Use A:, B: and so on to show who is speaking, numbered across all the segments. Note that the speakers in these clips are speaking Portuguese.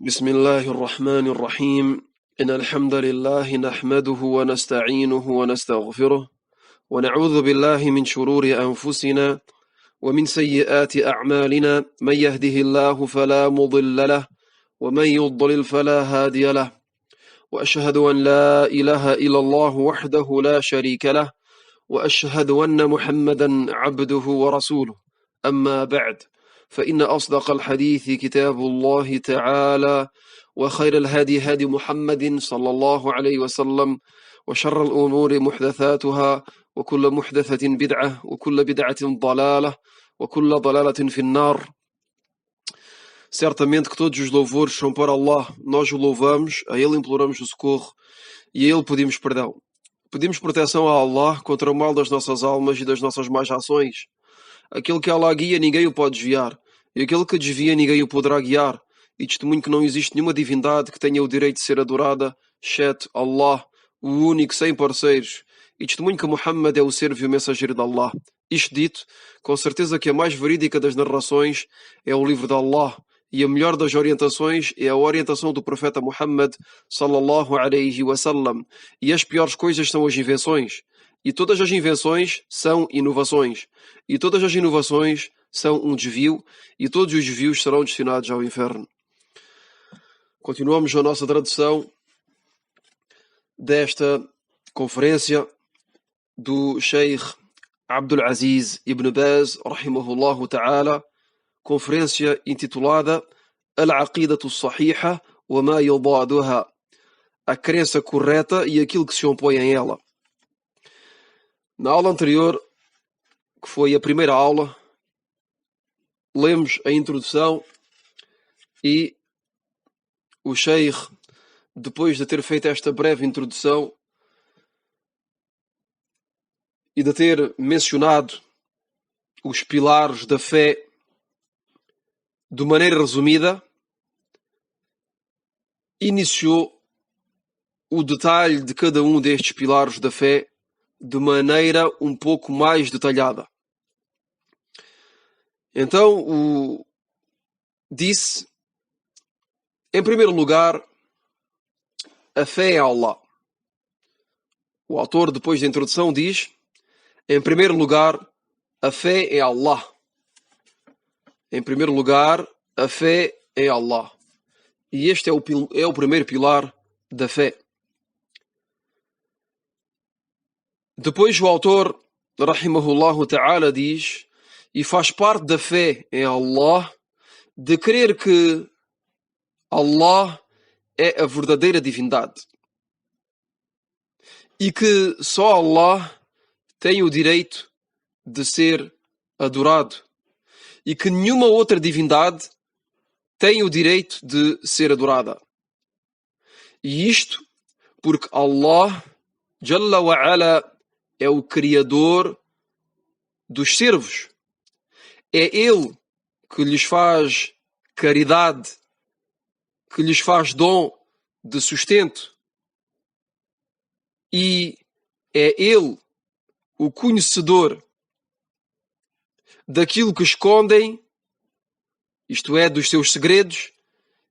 A: بسم الله الرحمن الرحيم إن الحمد لله نحمده ونستعينه ونستغفره ونعوذ بالله من شرور أنفسنا ومن سيئات أعمالنا من يهده الله فلا مضل له ومن يضلل فلا هادي له وأشهد أن لا إله إلا الله وحده لا شريك له وأشهد أن محمدا عبده ورسوله أما بعد فإن أصدق الحديث كتاب الله تعالى وخير الهدي هدي محمد صلى الله عليه وسلم وشر الأمور محدثاتها وكل محدثة بدعة وكل بدعة ضلالة وكل ضلالة في النار. Certamente que todos os louvores são para Allah. Nós o louvamos, a Ele imploramos o socorro e a Ele pedimos perdão. Pedimos proteção a Allah contra o mal das nossas almas e das nossas más ações. Aquele que Allah guia, ninguém o pode desviar. E aquele que desvia, ninguém o poderá guiar. E testemunho que não existe nenhuma divindade que tenha o direito de ser adorada, exceto Allah, o único, sem parceiros. E testemunho que Muhammad é o servo e o mensageiro de Allah. Isto dito, com certeza que a mais verídica das narrações é o livro de Allah. E a melhor das orientações é a orientação do profeta Muhammad sallallahu alayhi wa sallam. E as piores coisas são as invenções. E todas as invenções são inovações. E todas as inovações são um desvio. E todos os desvios serão destinados ao inferno. Continuamos a nossa tradução desta conferência do Sheikh Abdul Aziz Ibn Baz, rahimahullahu ta'ala, conferência intitulada Al-Aqidatu Sahiha wa ma yudaduha, a crença correta e aquilo que se opõe a ela. Na aula anterior, que foi a primeira aula, lemos a introdução e o Sheikh, depois de ter feito esta breve introdução e de ter mencionado os pilares da fé de maneira resumida, iniciou o detalhe de cada um destes pilares da fé de maneira um pouco mais detalhada. Então, disse, em primeiro lugar, a fé em Allah. O autor, depois da introdução, diz, em primeiro lugar, a fé em Allah. Em primeiro lugar, a fé em Allah. E este é o primeiro pilar da fé. Depois o autor, rahimahullahu ta'ala, diz, e faz parte da fé em Allah, de crer que Allah é a verdadeira divindade. E que só Allah tem o direito de ser adorado. E que nenhuma outra divindade tem o direito de ser adorada. E isto porque Allah, Jalla wa Ala, é o Criador dos servos. É Ele que lhes faz caridade, que lhes faz dom de sustento. E é Ele o conhecedor daquilo que escondem, isto é, dos seus segredos,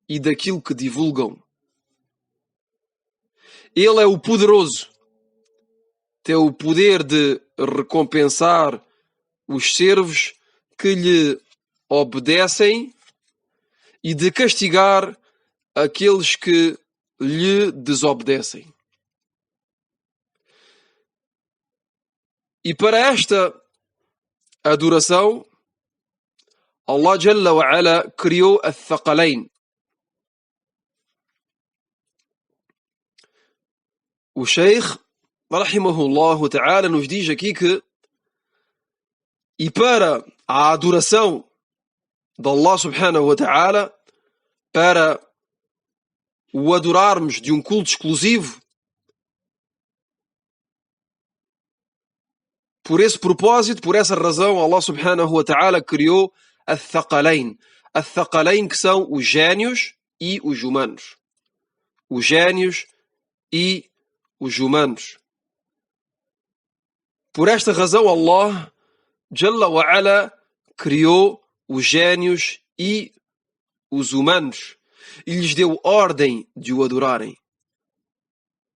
A: e daquilo que divulgam. Ele é o poderoso, tem o poder de recompensar os servos que lhe obedecem e de castigar aqueles que lhe desobedecem. E para esta adoração, Allah Jalla wa Ala criou al-Thaqalain. O Sheikh, rahimahullahu ta'ala, nos diz aqui que, e para a adoração de Allah subhanahu wa ta'ala, para o adorarmos de um culto exclusivo, por esse propósito, por essa razão, Allah subhanahu wa ta'ala criou al-Thaqalain. Al-Thaqalain, que são os génios e os humanos. Os génios e os humanos. Por esta razão, Allah, Jalla wa Ala, criou os génios e os humanos. e lhes deu ordem de o adorarem.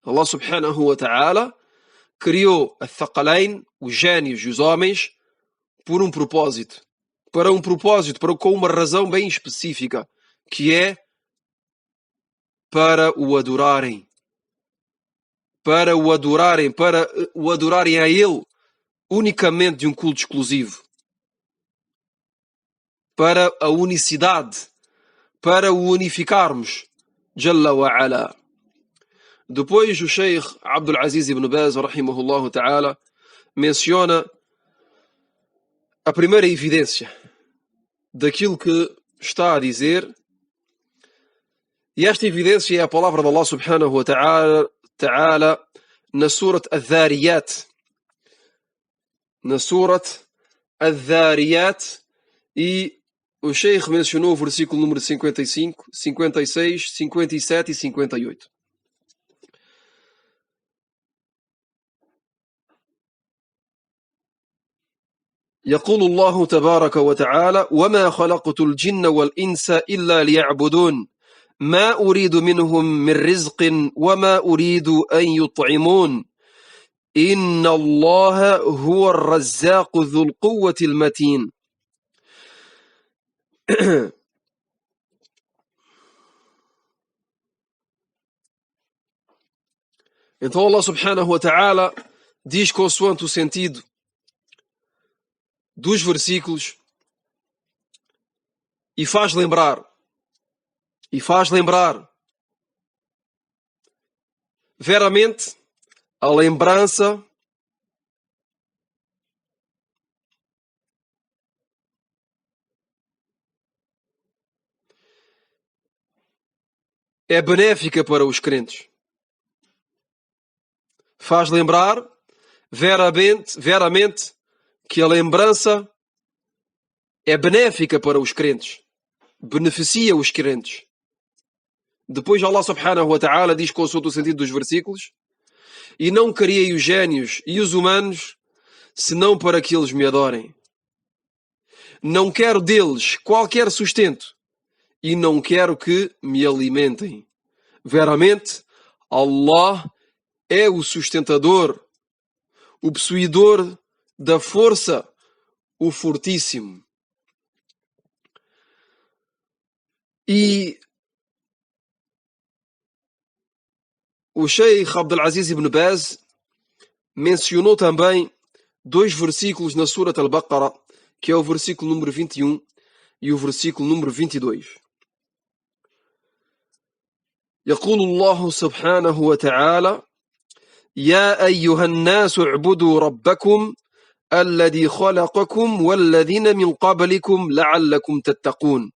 A: Allah subhanahu wa ta'ala criou a Thaqalain, os génios e os homens, por um propósito. Com uma razão bem específica, que é para o adorarem. Para o adorarem a Ele unicamente de um culto exclusivo. Para a unicidade, para o unificarmos. Jalla wa ala. Depois o Sheikh Abdul Aziz ibn Baz, rahimahullah ta'ala, menciona a primeira evidência daquilo que está a dizer, e esta evidência é a palavra de Allah subhanahu wa ta'ala na Surat Al-Dhariyat. Na Surat Al-Dhariyat, e o Sheikh mencionou o versículo número 55, 56, 57 e 58. يقول الله تبارك وتعالى: وما خلقت الجن والإنس إلا ليعبدون ما أريد منهم من رزق وما أريد أن يطعمون إن الله هو الرزاق ذو القوة المتين. Então Allah subhanahu wa ta'ala diz, consoante o sentido dos versículos, e faz lembrar veramente a lembrança é benéfica para os crentes. Faz lembrar veramente que a lembrança é benéfica para os crentes. Beneficia os crentes. Depois Allah subhanahu wa ta'ala diz, consoante o sentido dos versículos: e não criei os génios e os humanos senão para que eles me adorem. Não quero deles qualquer sustento e não quero que me alimentem. Veramente, Allah é o sustentador, o possuidor da força, o fortíssimo. E o Sheikh Abdul Aziz ibn Baz mencionou também dois versículos na Surat Al-Baqarah, que é o versículo número 21 e o versículo número 22. يقول الله سبحانه وتعالى: يا أيها الناس اعبدوا ربكم الذي خلقكم والذين من قبلكم لعلكم تتقون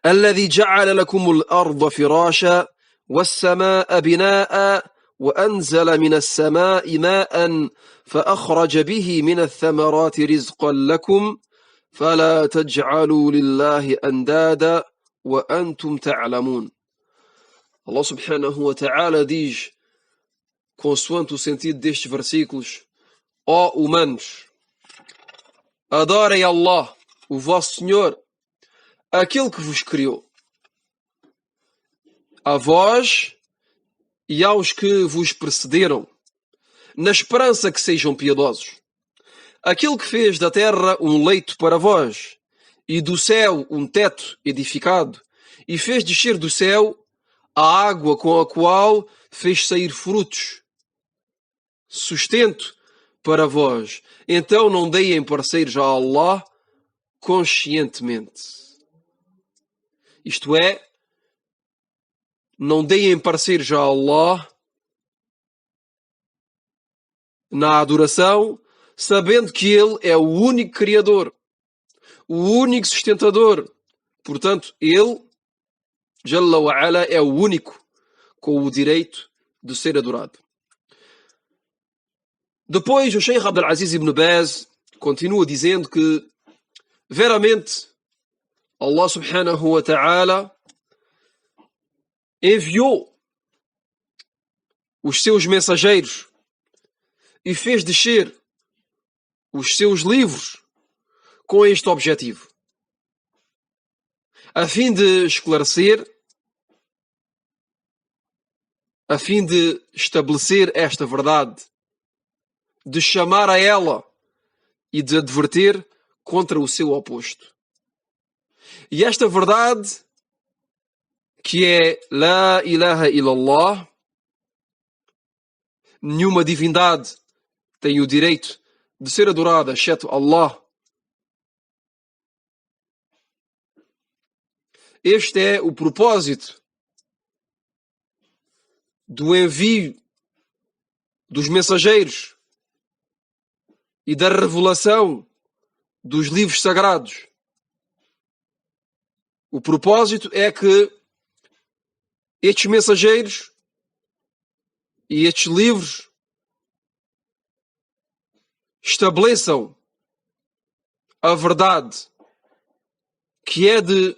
A: الذي جعل لكم الأرض فراشا والسماء بناء وأنزل من السماء ماء فأخرج به من الثمرات رزقا لكم فلا تجعلوا لله أندادا وأنتم تعلمون. Allah subhanahu wa ta'ala diz, consoante o sentido destes versículos: ó humanos, adorem Allah, o vosso Senhor, aquele que vos criou, a vós e aos que vos precederam, na esperança que sejam piedosos. Aquele que fez da terra um leito para vós, e do céu um teto edificado, e fez descer do céu a água com a qual fez sair frutos, sustento para vós. Então não deem parceiros a Allah conscientemente. Isto é, não deem parceiros a Allah na adoração, sabendo que Ele é o único Criador, o único sustentador. Portanto, Ele, Jalla wa ala, é o único com o direito de ser adorado. Depois o Sheikh Abdul Aziz ibn Baz continua dizendo que veramente Allah subhanahu wa ta'ala enviou os seus mensageiros e fez descer os seus livros com este objetivo. a fim de esclarecer, a fim de estabelecer esta verdade, de chamar a ela e de adverter contra o seu oposto. E esta verdade, que é La ilaha illallah, nenhuma divindade tem o direito de ser adorada, exceto Allah. Este é o propósito do envio dos mensageiros e da revelação dos livros sagrados. O propósito é que estes mensageiros e estes livros estabeleçam a verdade, que é de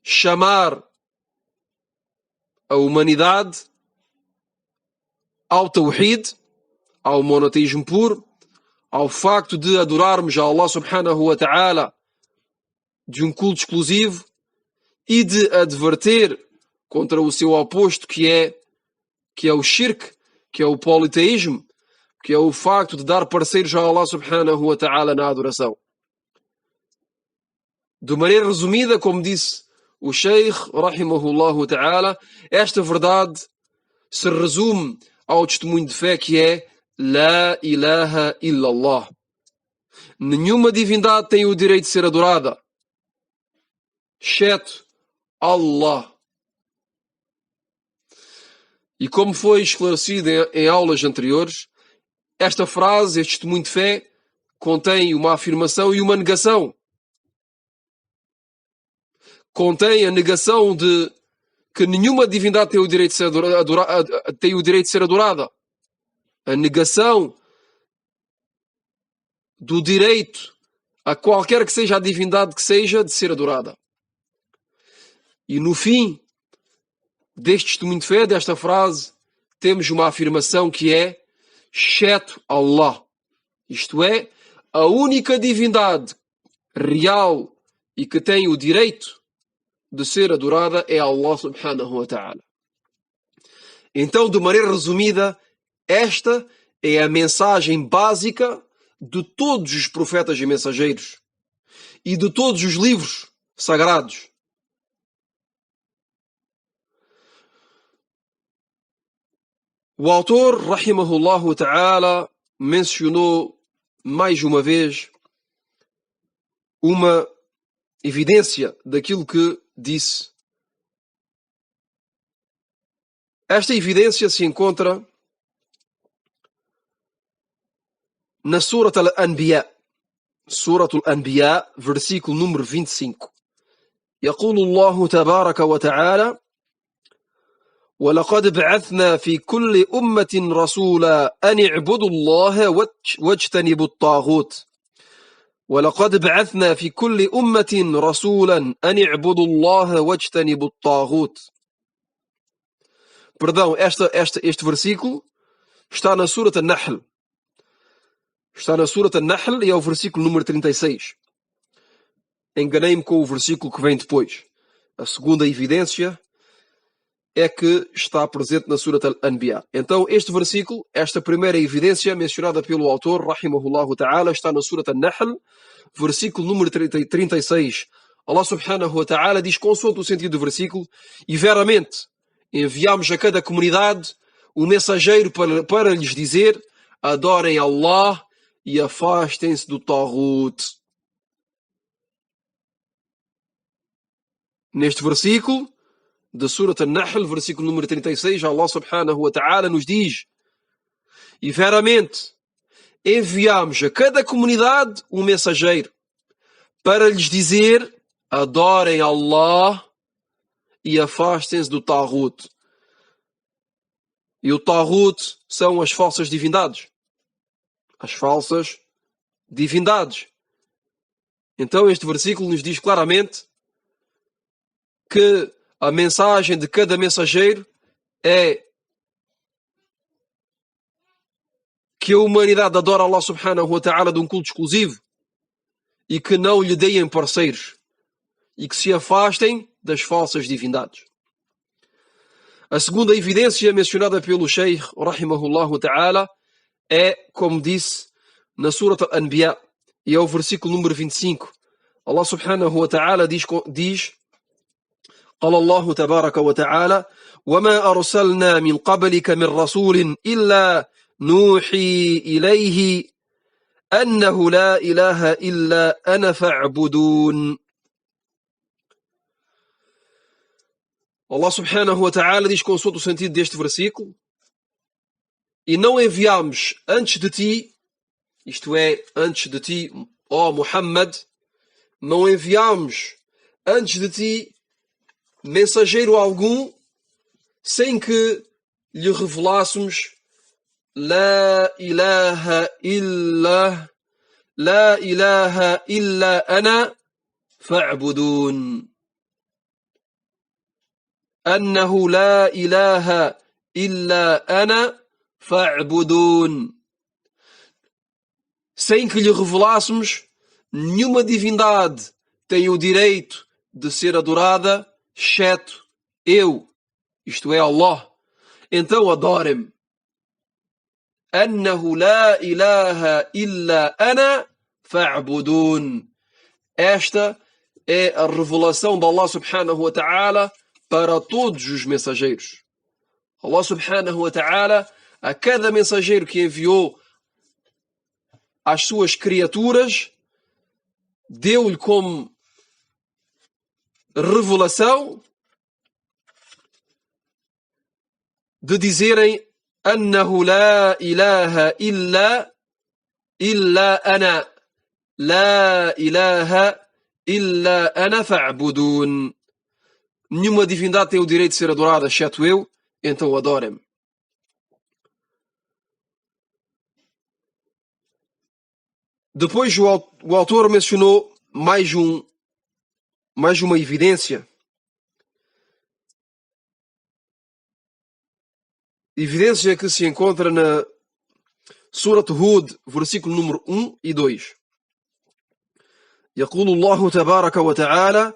A: chamar a humanidade ao Tawhid, ao monoteísmo puro, ao facto de adorarmos a Allah subhanahu wa ta'ala de um culto exclusivo e de adverter contra o seu oposto, que é o shirk, que é o politeísmo, que é o facto de dar parceiros a Allah subhanahu wa ta'ala na adoração. De maneira resumida, como disse o Sheikh, rahimahullahu ta'ala, esta verdade se resume ao testemunho de fé que é La ilaha illallah. Nenhuma divindade tem o direito de ser adorada, exceto Allah. E como foi esclarecido em aulas anteriores, esta frase, este testemunho de fé, contém uma afirmação e uma negação. Contém a negação de que nenhuma divindade tem o direito de ser adorada. A negação do direito a qualquer que seja a divindade que seja de ser adorada. E no fim deste testemunho de fé, desta frase, temos uma afirmação que é exceto Allah. Isto é, a única divindade real e que tem o direito de ser adorada é Allah subhanahu wa ta'ala. Então, de maneira resumida, esta é a mensagem básica de todos os profetas e mensageiros e de todos os livros sagrados. O autor, rahimahullahu ta'ala, mencionou mais uma vez uma evidência daquilo que disse. Esta evidência se encontra na Surat al-Anbiya. Surat al-Anbiya, versículo número 25. يقول الله تبارك وتعالى ولقد بعثنا في كل أمة رسولا أن اعبدوا الله واجتنبوا الطاغوت ولقد بعثنا في كل أمة رسولا أن اعبدوا الله واجتنبوا الطاغوت. Perdão, este versículo está na Surat al-Nahl. Está na Surat al-Nahl e é o versículo número 36. Enganei-me com o versículo que vem depois. A segunda evidência é que está presente na Surat al-Anbiya. Então, este versículo, esta primeira evidência mencionada pelo autor, rahimahullahu ta'ala, está na Surat al-Nahl, versículo número 36. Allah subhanahu wa ta'ala diz, consoante o sentido do versículo, e veramente enviámos a cada comunidade um mensageiro para lhes dizer, adorem Allah e afastem-se do Taghut. Neste versículo de Surat al-Nahl, versículo número 36, Allah subhanahu wa ta'ala nos diz, e veramente enviámos a cada comunidade um mensageiro para lhes dizer, adorem Allah e afastem-se do Taghut. E o Taghut são as falsas divindades. As falsas divindades. Então este versículo nos diz claramente que a mensagem de cada mensageiro é que a humanidade adora Allah subhanahu wa ta'ala de um culto exclusivo e que não lhe deem parceiros. e que se afastem das falsas divindades. A segunda evidência mencionada pelo Sheikh, rahimahullah ta'ala, é, como disse, na Surat Al-Anbiya, e é o versículo número 25. Allah subhanahu wa ta'ala diz قال الله تبارك وتعالى وما أرسلنا من قبلك من رسول إلا نوحي إليه أنه لا إله إلا أنا فاعبدون. Allah subhanahu wa ta'ala diz, consoante o sentido deste versículo, e não enviámos antes de ti, isto é, antes de ti, ó Muhammad, não enviámos antes de ti mensageiro algum sem que lhe revelássemos La ilaha illa ana fa'budun. Annahu la ilaha illa ana fa'budun. Sem que lhe revelássemos nenhuma divindade tem o direito de ser adorada, exceto eu, isto é, Allah. Então adorem-me. Annahu la ilaha illa ana fa'budun. Esta é a revelação de Allah subhanahu wa ta'ala para todos os mensageiros. Allah subhanahu wa ta'ala, a cada mensageiro que enviou às suas criaturas, deu-lhe como revelação de dizerem Annahu la ilaha illa ana. La ilaha illa ana fa'budun. Nenhuma divindade tem o direito de ser adorada, exceto eu, então adorem-me. Depois o autor mencionou mais uma evidência. Evidência que se encontra na Surat Hud, versículo número 1 e 2. يقول الله تبارك وتعالى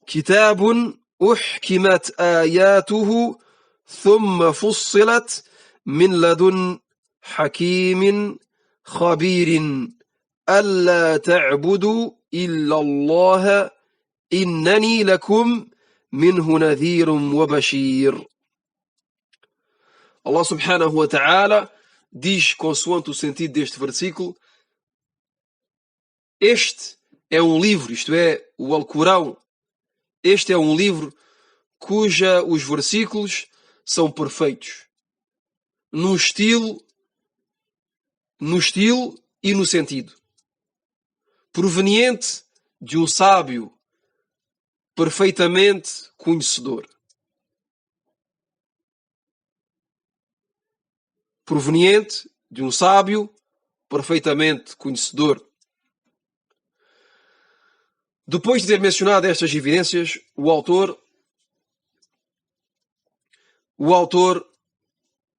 A: كتاب أحكمت آياته ثم فصلت من لدن حكيم خبير ألا تعبدوا إلا الله إنني لكم منه نذير وبشير. Allah subhanahu wa ta'ala diz, consoante o sentido deste versículo, este é um livro, isto é, o Alcorão, este é um livro cuja os versículos são perfeitos, no estilo e no sentido, proveniente de um sábio perfeitamente conhecedor. Proveniente de um sábio perfeitamente conhecedor. Depois de ter mencionado estas evidências, o autor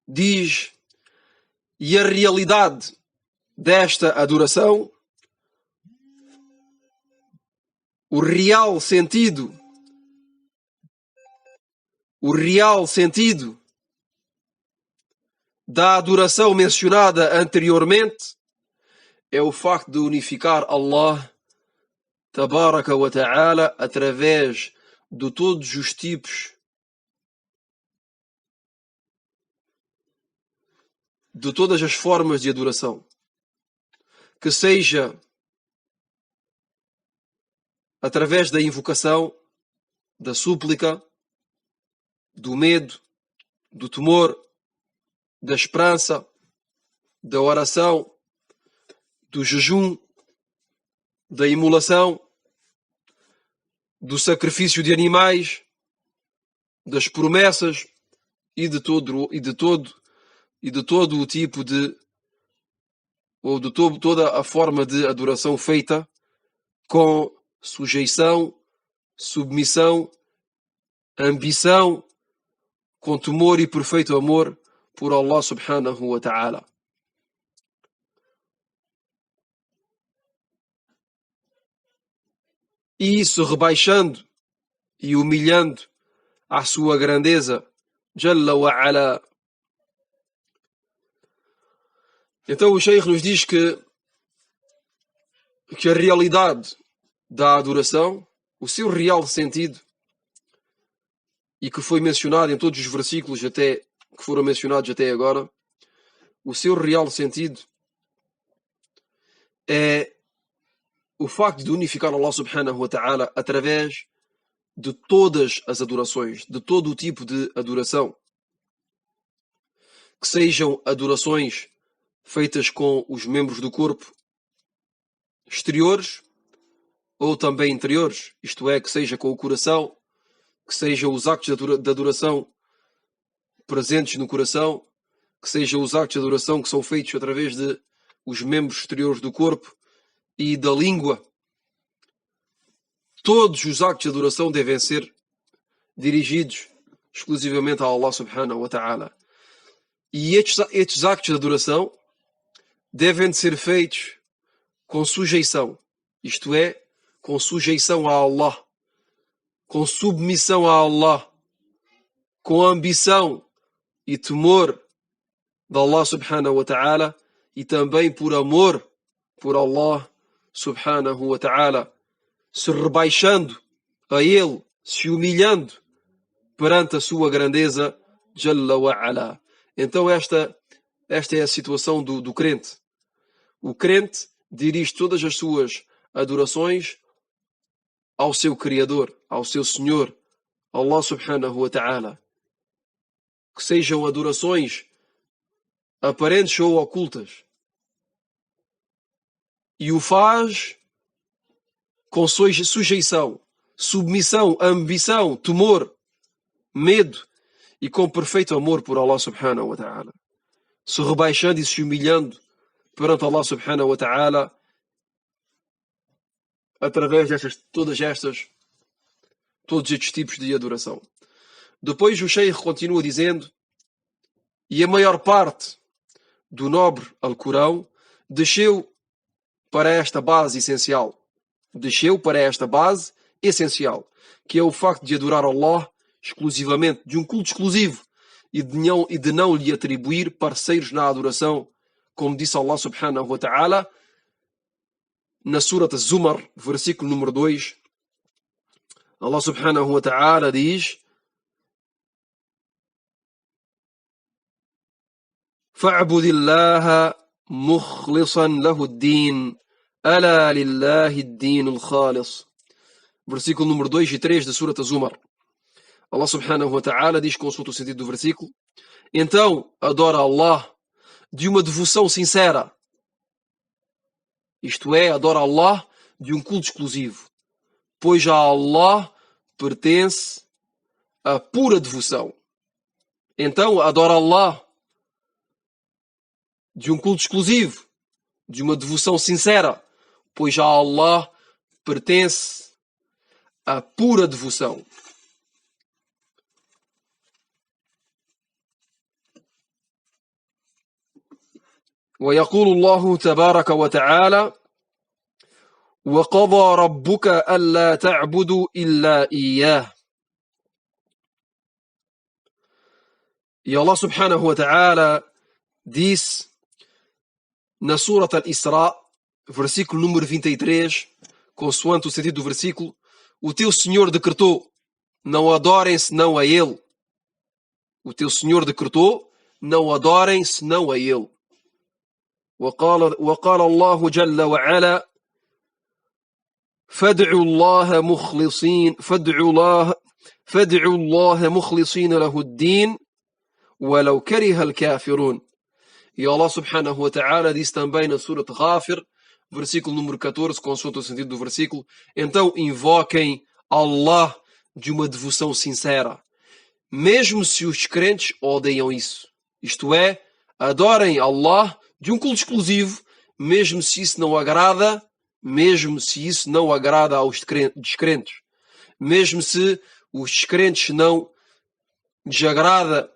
A: diz, e a realidade desta adoração, o real sentido da adoração mencionada anteriormente é o facto de unificar Allah Tabaraka wa Ta'ala através de todos os tipos de todas as formas de adoração, que seja através da invocação, da súplica, do medo, do temor, da esperança, da oração, do jejum, da imolação, do sacrifício de animais, das promessas e de todo o tipo de, ou de toda a forma de adoração feita com sujeição, submissão, ambição, com temor e perfeito amor por Allah subhanahu wa ta'ala. e se rebaixando e humilhando à sua grandeza, Jalla wa Ala. Então o Sheikh nos diz que a realidade da adoração, o seu real sentido, e que foi mencionado em todos os versículos que foram mencionados até agora, o seu real sentido é o facto de unificar Allah subhanahu wa ta'ala através de todas as adorações, de todo o tipo de adoração. Que sejam adorações feitas com os membros do corpo exteriores ou também interiores, isto é, que seja com o coração, que sejam os actos de adoração presentes no coração, que sejam os actos de adoração que são feitos através de os membros exteriores do corpo e da língua. Todos os actos de adoração devem ser dirigidos exclusivamente a Allah subhanahu wa ta'ala. E estes actos de adoração devem de ser feitos com sujeição, isto é, com sujeição a Allah, com submissão a Allah, com ambição e temor de Allah subhanahu wa ta'ala e também por amor por Allah subhanahu wa ta'ala, se rebaixando a Ele, se humilhando perante a sua grandeza, Jalla wa Ala. Então esta é a situação do crente. O crente dirige todas as suas adorações ao seu Criador, ao seu Senhor, Allah subhanahu wa ta'ala. Que sejam adorações aparentes ou ocultas. E o faz com sujeição, submissão, ambição, temor, medo e com perfeito amor por Allah subhanahu wa ta'ala. Se rebaixando e se humilhando perante Allah subhanahu wa ta'ala através todos estes tipos de adoração. Depois o Sheikh continua dizendo: e a maior parte do nobre Alcorão desceu para esta base essencial. Desceu para esta base essencial, que é o facto de adorar Allah exclusivamente, de um culto exclusivo, e de não lhe atribuir parceiros na adoração, como disse Allah subhanahu wa ta'ala na Surat Az-Zumar, versículo número 2. Allah subhanahu wa ta'ala diz: فَاعْبُدِ اللَّهَ مُخْلِصًا لَهُ الدِّينَ أَلَا لِلَّهِ الدِّينُ الْخَالِصُ. Versículo número 2 e 3 da Surat Az-Zumar. Allah subhanahu wa ta'ala diz, consulta o sentido do versículo: então adora Allah de uma devoção sincera. Isto é, adora Allah de um culto exclusivo, pois a Allah pertence a pura devoção. Então adora Allah de um culto exclusivo, de uma devoção sincera, pois a Allah pertence a pura devoção. ويقول الله تبارك وتعالى: وقضى ربك ألا تعبدوا إلا إياه. E Allah subhanahu wa ta'ala disse na Surat Al-Isra, versículo número 23, consoante o sentido do versículo: o teu Senhor decretou, não adorem senão a Ele. O teu Senhor decretou, não adorem senão a Ele. وقال الله جل وعلا: فادعوا الله مخلصين له الدين ولو كره الكافرون. E Allah subhanahu wa ta'ala disse também na Surat Ghafir, versículo número 14, consoante o sentido do versículo: então invoquem Allah de uma devoção sincera, mesmo se os crentes odeiam isso. Isto é, adorem Allah de um culto exclusivo, mesmo se isso não agrada aos descrentes, mesmo se os descrentes não desagrada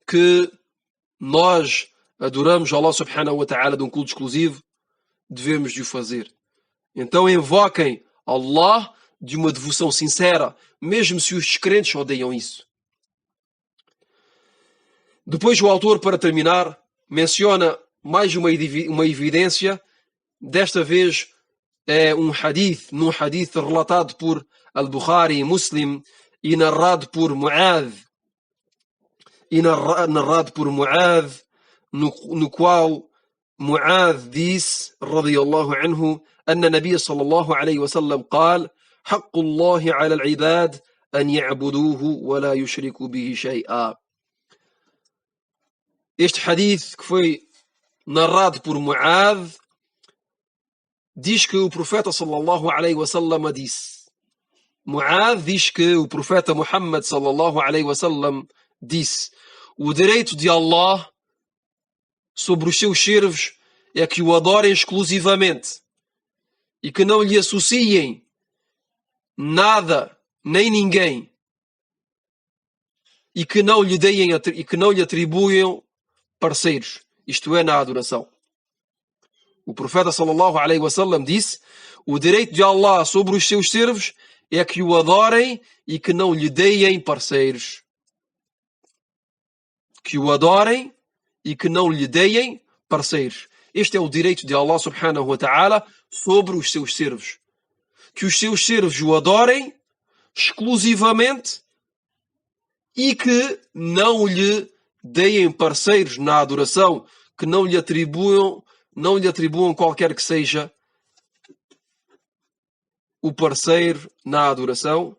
A: que nós adoramos Allah subhanahu wa ta'ala de um culto exclusivo, devemos de o fazer. Então invoquem Allah de uma devoção sincera, mesmo se os descrentes odeiam isso. Depois o autor, para terminar, menciona mais uma evidência, desta vez é num hadith relatado por Al-Bukhari e Muslim e narrado por Mu'adh, no qual Mu'adh disse, radiyallahu anhu, أن النبي صلى الله عليه وسلم قال حق الله على العباد أن يعبدوه ولا يشركوا به شيئا. Este hadith, que foi narrado por Mu'adh, diz que o profeta sallallahu alaihi wasallam disse. Mu'adh diz que o profeta Muhammad sallallahu alaihi wasallam disse: o direito de Allah sobre os seus servos é que o adorem exclusivamente e que não lhe associem nada nem ninguém e que não lhe atribuam parceiros, isto é, na adoração. O profeta sallallahu alaihi wasallam disse: o direito de Allah sobre os seus servos é que o adorem e que não lhe deem parceiros. Que o adorem e que não lhe deem parceiros. Este é o direito de Allah subhanahu wa ta'ala sobre os seus servos. Que os seus servos o adorem exclusivamente e que não lhe deem parceiros na adoração, que não lhe atribuam qualquer que seja o parceiro na adoração.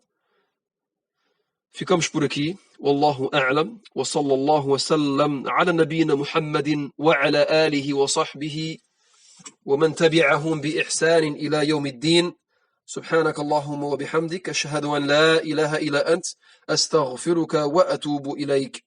A: Ficamos por aqui. والله أعلم وصلى الله وسلم على نبينا محمد وعلى آله وصحبه ومن تبعهم بإحسان إلى يوم الدين. سبحانك اللهم وبحمدك أشهد أن لا إله إلا أنت أستغفرك وأتوب إليك.